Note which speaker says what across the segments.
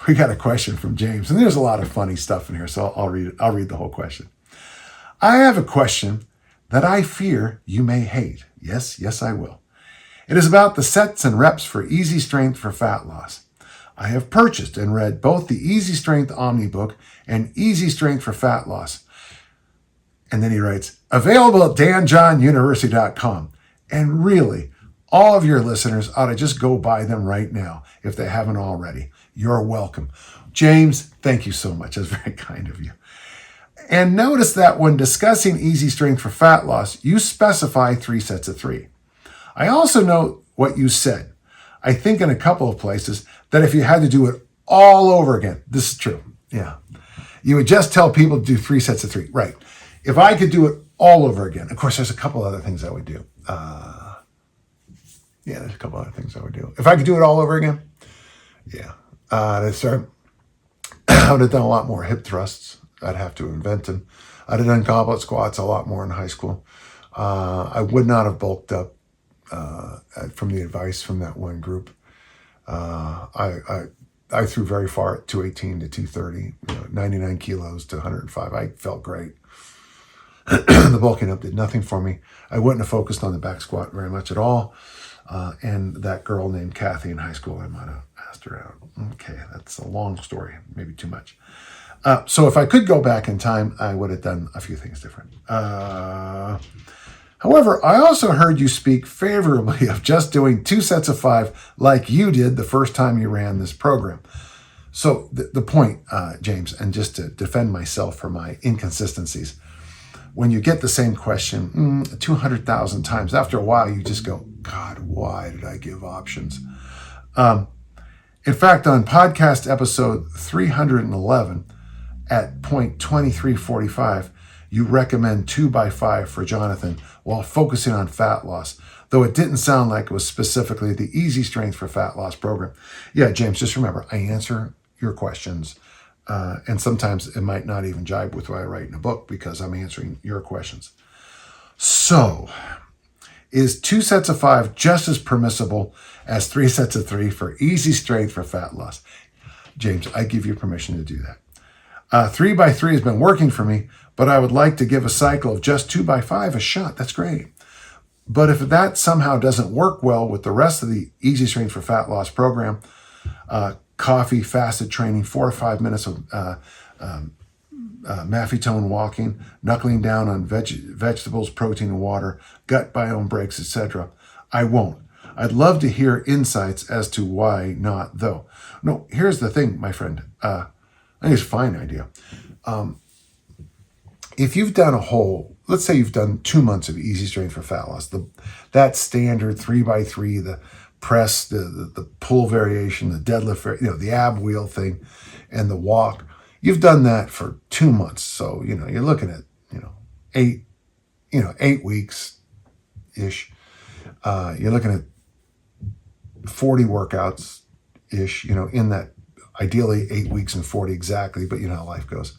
Speaker 1: we got a question from James, and there's a lot of funny stuff in here, so I'll read it. I'll read the whole question. I have a question that I fear you may hate. Yes, I will. It is about the sets and reps for Easy Strength for Fat Loss. I have purchased and read both the Easy Strength Omnibook and Easy Strength for Fat Loss. And then he writes, available at danjohnuniversity.com. And really, all of your listeners ought to just go buy them right now if they haven't already. You're welcome. James, thank you so much. That's very kind of you. And notice that when discussing Easy Strength for Fat Loss, you specify 3 sets of 3. I also note what you said. I think in a couple of places that if you had to do it all over again, this is true. Yeah. You would just tell people to do 3 sets of 3. Right. If I could do it all over again, of course, there's a couple other things I would do. There's a couple other things I would do. If I could do it all over again, I would have done a lot more hip thrusts. I'd have to invent them. I'd have done goblet squats a lot more in high school. I would not have bulked up from the advice from that one group. I threw very far at 218 to 230, 99 kilos to 105. I felt great. The bulking up did nothing for me. I wouldn't have focused on the back squat very much at all. And that girl named Kathy in high school, I might have asked her out. Okay, that's a long story, maybe too much. So if I could go back in time, I would have done a few things different. However, I also heard you speak favorably of just doing 2 sets of 5 like you did the first time you ran this program. So the point, James, and just to defend myself for my inconsistencies, when you get the same question 200,000 times, after a while you just go, God, why did I give options? In fact, on podcast episode 311 at point 2345, you recommend 2x5 for Jonathan while focusing on fat loss, though it didn't sound like it was specifically the Easy Strength for Fat Loss program. Yeah, James, just remember, I answer your questions. And sometimes it might not even jibe with what I write in a book because I'm answering your questions. So, is 2 sets of 5 just as permissible as 3 sets of 3 for Easy Strength for Fat Loss? James, I give you permission to do that. 3x3 has been working for me, but I would like to give a cycle of just 2x5 a shot. That's great. But if that somehow doesn't work well with the rest of the Easy Strength for Fat Loss program, coffee, fasted training, 4 or 5 minutes of Maffetone walking, knuckling down on vegetables, protein, and water, gut biome breaks, etc., I won't. I'd love to hear insights as to why not, though. No, here's the thing, my friend. I think it's a fine idea. If you've done let's say you've done 2 months of Easy Strength for Fat Loss, that standard 3x3, the press, the pull variation, the deadlift, the ab wheel thing, and the walk. You've done that for 2 months, so you're looking at 8 weeks ish. You're looking at 40 workouts ish. In that ideally 8 weeks and 40 exactly, but you know how life goes.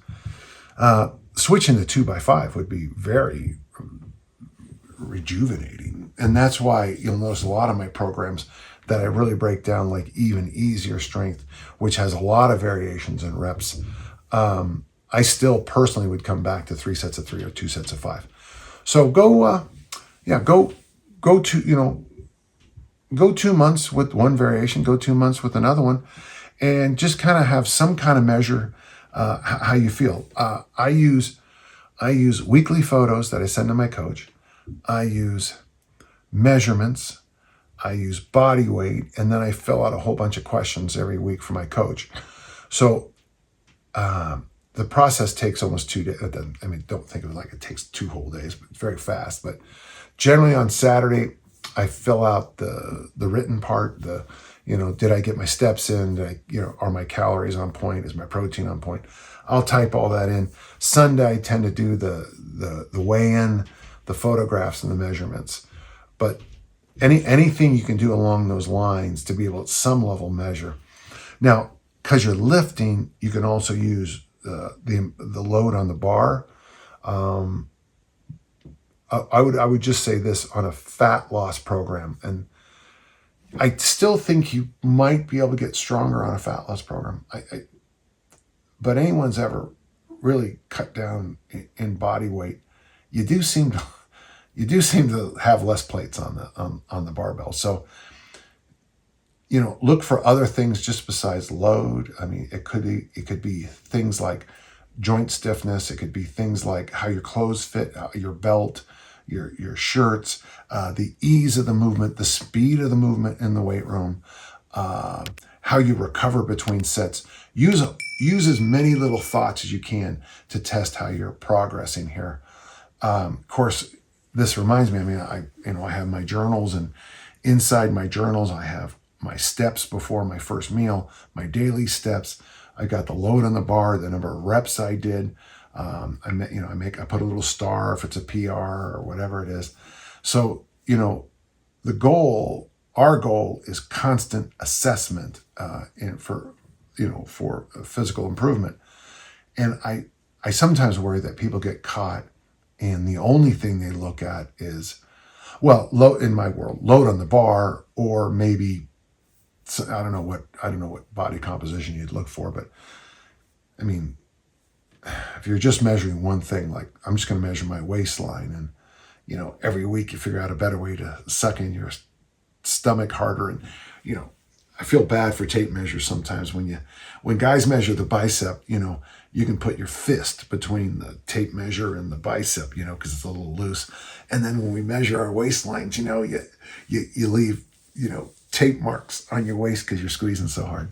Speaker 1: Switching to 2x5 would be very rejuvenating. And that's why you'll notice a lot of my programs that I really break down like even easier strength, which has a lot of variations and reps. I still personally would come back to 3 sets of 3 or 2 sets of 5. So go 2 months with one variation, go 2 months with another one, and just kind of have some kind of measure how you feel. I use weekly photos that I send to my coach. I use measurements. I use body weight, and then I fill out a whole bunch of questions every week for my coach. So the process takes almost 2 days. Don't think of it like it takes 2 whole days, but it's very fast. But generally on Saturday, I fill out the written part. Did I get my steps in? Are my calories on point? Is my protein on point? I'll type all that in. Sunday, I tend to do the weigh-in, the photographs, and the measurements. But anything you can do along those lines to be able at some level measure. Now, because you're lifting, you can also use the load on the bar. I would just say this on a fat loss program, and I still think you might be able to get stronger on a fat loss program. But anyone's ever really cut down in body weight, you do seem to have less plates on the barbell. So, look for other things just besides load. I mean, it could be things like joint stiffness. It could be things like how your clothes fit, your belt, your shirts, the ease of the movement, the speed of the movement in the weight room, how you recover between sets. Use as many little thoughts as you can to test how you're progressing here. Of course, this reminds me. I mean, I have my journals, and inside my journals, I have my steps before my first meal, my daily steps. I got the load on the bar, the number of reps I did. I put a little star if it's a PR or whatever it is. So, our goal is constant assessment for physical improvement. And I sometimes worry that people get caught and the only thing they look at is, load in my world, load on the bar, or maybe, I don't know what body composition you'd look for, but I mean, if you're just measuring one thing, like I'm just going to measure my waistline, and every week you figure out a better way to suck in your stomach harder, and I feel bad for tape measures sometimes when guys measure the bicep, you can put your fist between the tape measure and the bicep, because it's a little loose, and then when we measure our waistlines, you leave tape marks on your waist because you're squeezing so hard.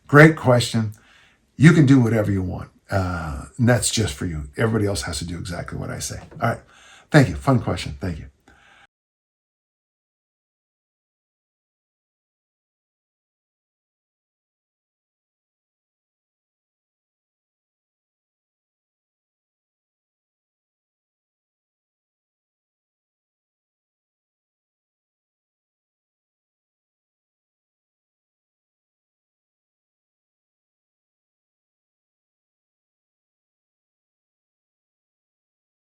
Speaker 1: Great question. You can do whatever you want. And that's just for you. Everybody else has to do exactly what I say. All right. Thank you. Fun question. Thank you.